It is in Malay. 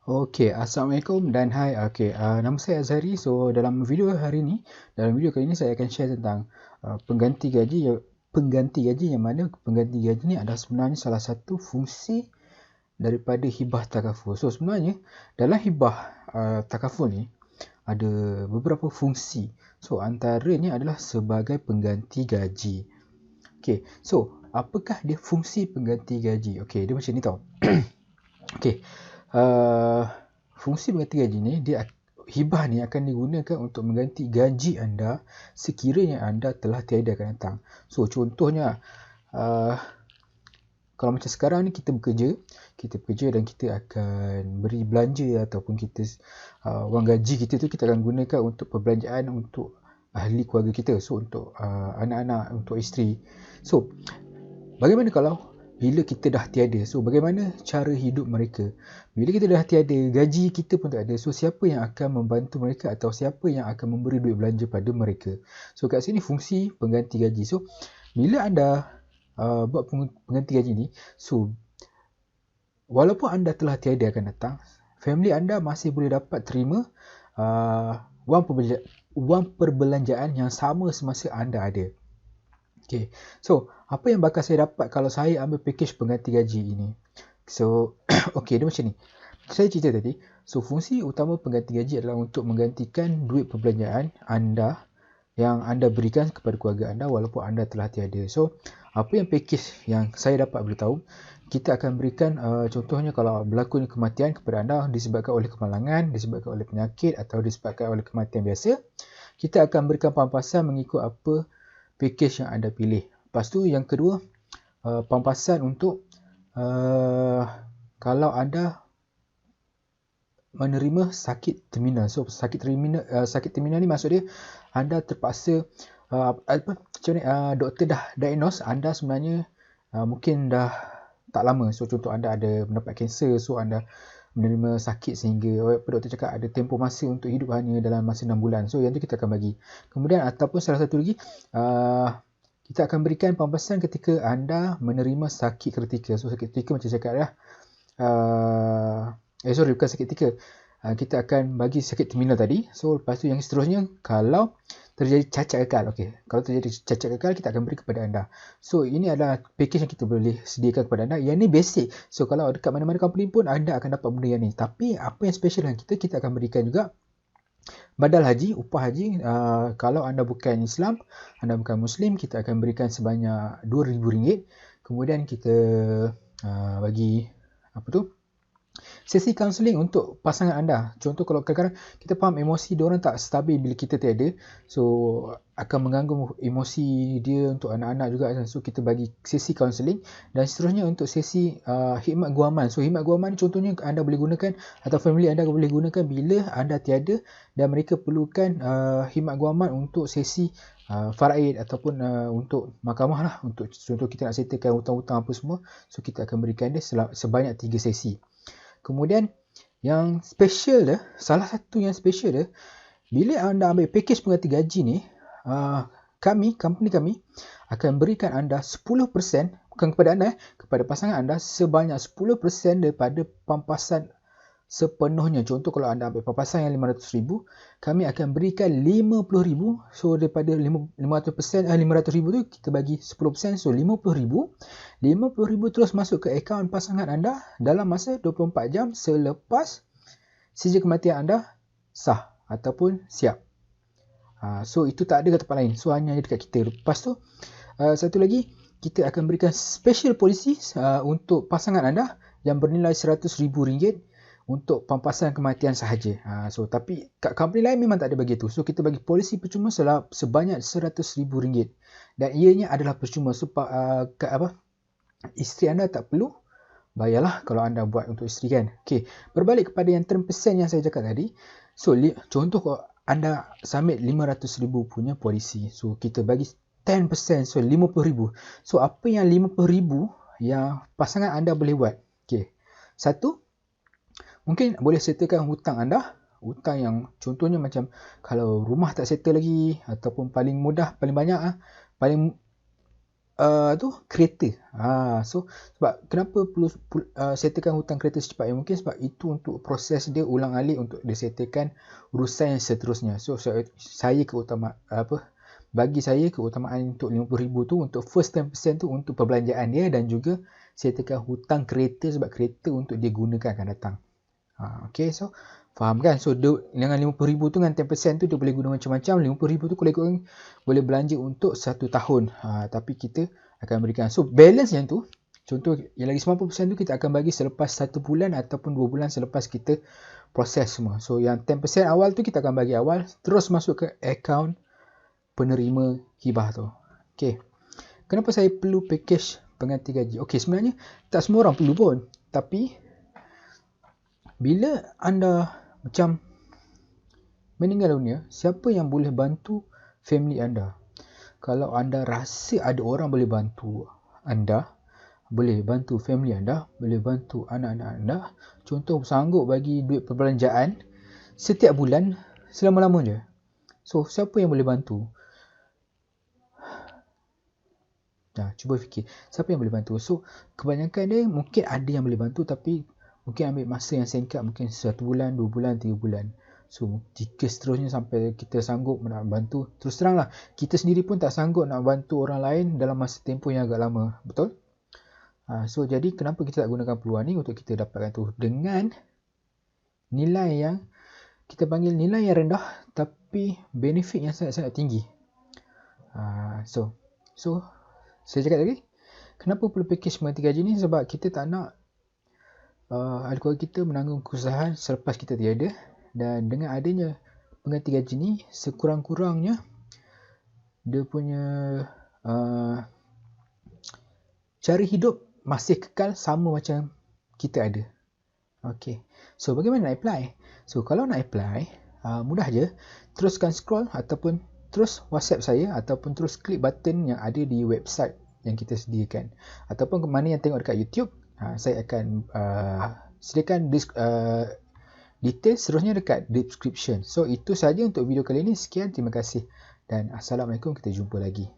Okey, Assalamualaikum dan hai. Nama saya Azhari. So, dalam video hari ni, dalam video kali ni saya akan share tentang pengganti gaji pengganti gaji yang mana pengganti gaji ni adalah sebenarnya salah satu fungsi daripada hibah takaful. So, sebenarnya dalam hibah takaful ni ada beberapa fungsi. So, antaranya adalah sebagai pengganti gaji. Okey, so apakah dia fungsi pengganti gaji? Okey, dia macam ni tau. Okey, uh, fungsi pengganti gaji ni, hibah ni akan digunakan untuk mengganti gaji anda sekiranya anda telah tiada akan datang. So contohnya, uh, kalau macam sekarang ni kita bekerja dan kita akan beri belanja ataupun wang gaji kita tu kita akan gunakan untuk perbelanjaan untuk ahli keluarga kita. So untuk anak-anak, untuk isteri. So bagaimana kalau bila kita dah tiada? So, bagaimana cara hidup mereka? Bila kita dah tiada, gaji kita pun tak ada. So, siapa yang akan membantu mereka atau siapa yang akan memberi duit belanja pada mereka? So, kat sini fungsi pengganti gaji. So, bila anda buat pengganti gaji ni, so, walaupun anda telah tiada akan datang, family anda masih boleh dapat terima wang perbelanjaan yang sama semasa anda ada. Okay, so apa yang bakal saya dapat kalau saya ambil package pengganti gaji ini? So, okay, dia macam ni. Saya cerita tadi, so fungsi utama pengganti gaji adalah untuk menggantikan duit perbelanjaan anda yang anda berikan kepada keluarga anda walaupun anda telah tiada. So, apa yang package yang saya dapat beritahu, kita akan berikan contohnya kalau berlakunya kematian kepada anda disebabkan oleh kemalangan, disebabkan oleh penyakit atau disebabkan oleh kematian biasa, kita akan berikan pampasan mengikut apa package yang anda pilih. Lepas tu yang kedua, pampasan untuk kalau anda menerima sakit terminal. So sakit terminal ni maksud dia anda terpaksa doktor dah diagnose anda sebenarnya mungkin dah tak lama. So contoh anda ada mendapat kanser, so anda menerima sakit sehingga doktor cakap ada tempoh masa untuk hidup hanya dalam masa 6 bulan. So yang tu kita akan bagi. Kemudian ataupun salah satu lagi, kita akan berikan pampasan ketika anda menerima sakit kritikal. So sakit kritikal macam saya cakap dah, bukan sakit kritikal, kita akan bagi sakit terminal tadi. So lepas tu yang seterusnya, kalau terjadi cacat kekal, kalau terjadi cacat kekal, kita akan beri kepada anda. So ini adalah package yang kita boleh sediakan kepada anda. Yang ni basic. So kalau dekat mana-mana company pun anda akan dapat benda yang ni. Tapi apa yang special dengan kita akan berikan juga badal haji, upah haji. Kalau anda bukan Islam, anda bukan Muslim, kita akan berikan sebanyak RM2,000. Kemudian kita bagi sesi kaunseling untuk pasangan anda. Contoh kalau kadang-kadang kita faham emosi diorang tak stabil bila kita tiada. So akan mengganggu emosi dia untuk anak-anak juga. So kita bagi sesi kaunseling. Dan seterusnya untuk sesi khidmat guaman. So khidmat guaman ni contohnya anda boleh gunakan atau family anda boleh gunakan bila anda tiada dan mereka perlukan khidmat guaman untuk sesi faraid ataupun untuk mahkamah lah. Untuk contoh kita nak settlekan hutang-hutang apa semua. So kita akan berikan dia sebanyak 3 sesi. Kemudian yang special dia, salah satu yang special dia, bila anda ambil package pengganti gaji ni, company kami akan berikan anda 10%, bukan kepada anda, kepada pasangan anda sebanyak 10% daripada pampasan sepenuhnya. Contoh kalau anda ambil pampasan yang RM500,000, kami akan berikan RM50,000. So daripada 500%, RM500,000 tu kita bagi 10%, so RM50,000. RM50,000 terus masuk ke akaun pasangan anda dalam masa 24 jam selepas sijil kematian anda sah ataupun siap. So itu tak ada kat tempat lain. So hanya dekat kita. Lepas tu satu lagi, kita akan berikan special policy untuk pasangan anda yang bernilai RM100,000 untuk pampasan kematian sahaja. So tapi kat company lain memang tak ada bagi tu. So kita bagi polisi percuma sebanyak RM100,000 dan ianya adalah percuma. So isteri anda tak perlu bayarlah kalau anda buat untuk isteri kan. Okey, berbalik kepada yang term persen yang saya cakap tadi. So contoh kalau anda submit RM500,000 punya polisi, so kita bagi 10%, so RM50,000. So apa yang RM50,000 yang pasangan anda boleh buat? Okey, satu, mungkin boleh settlekan hutang anda. Hutang yang contohnya macam kalau rumah tak settle lagi, ataupun paling mudah, paling banyak, paling kereta. So sebab kenapa perlu settlekan hutang kereta secepat yang mungkin, sebab itu untuk proses dia ulang alik untuk dia settlekan urusan yang seterusnya. So bagi saya keutamaan untuk RM50,000 tu untuk first 10% tu untuk perbelanjaan dia dan juga settlekan hutang kereta, sebab kereta untuk dia gunakan akan datang. Okay, so faham kan? So dengan RM50,000 tu dengan 10% tu dia boleh guna macam-macam. RM50,000 tu kalau ikutkan boleh belanja untuk 1 tahun. Tapi kita akan berikan. So balance yang tu, contoh yang lagi 90% tu kita akan bagi selepas 1 bulan ataupun 2 bulan selepas kita proses semua. So yang 10% awal tu kita akan bagi awal, terus masuk ke akaun penerima hibah tu. Okay. Kenapa saya perlu package pengganti gaji? Okay, sebenarnya tak semua orang perlu pun. Tapi bila anda macam meninggal dunia, siapa yang boleh bantu family anda? Kalau anda rasa ada orang boleh bantu anda, boleh bantu family anda, boleh bantu anak-anak anda, contoh sanggup bagi duit perbelanjaan setiap bulan selama-lamanya. So, siapa yang boleh bantu? Cuba fikir, siapa yang boleh bantu? So, kebanyakan dia mungkin ada yang boleh bantu, tapi mungkin ambil masa yang singkat, mungkin 1 bulan, 2 bulan, 3 bulan. So, jika seterusnya sampai kita sanggup nak bantu, terus teranglah, kita sendiri pun tak sanggup nak bantu orang lain dalam masa tempoh yang agak lama. Betul? So, jadi kenapa kita tak gunakan peluang ni untuk kita dapatkan tu dengan nilai yang kita panggil nilai yang rendah tapi benefit yang sangat-sangat tinggi. So saya cakap tadi, kenapa perlu package pengganti gaji ni? Sebab kita tak nak ahli keluarga kita menanggung kesusahan selepas kita tiada, dan dengan adanya pengganti gaji ni, sekurang-kurangnya dia punya cara hidup masih kekal sama macam kita ada. Okay, so bagaimana nak apply? So kalau nak apply, mudah je, teruskan scroll ataupun terus WhatsApp saya ataupun terus klik button yang ada di website yang kita sediakan, ataupun ke mana yang tengok dekat YouTube, saya akan sediakan detail seterusnya dekat description. So itu sahaja untuk video kali ini. Sekian, terima kasih dan Assalamualaikum, kita jumpa lagi.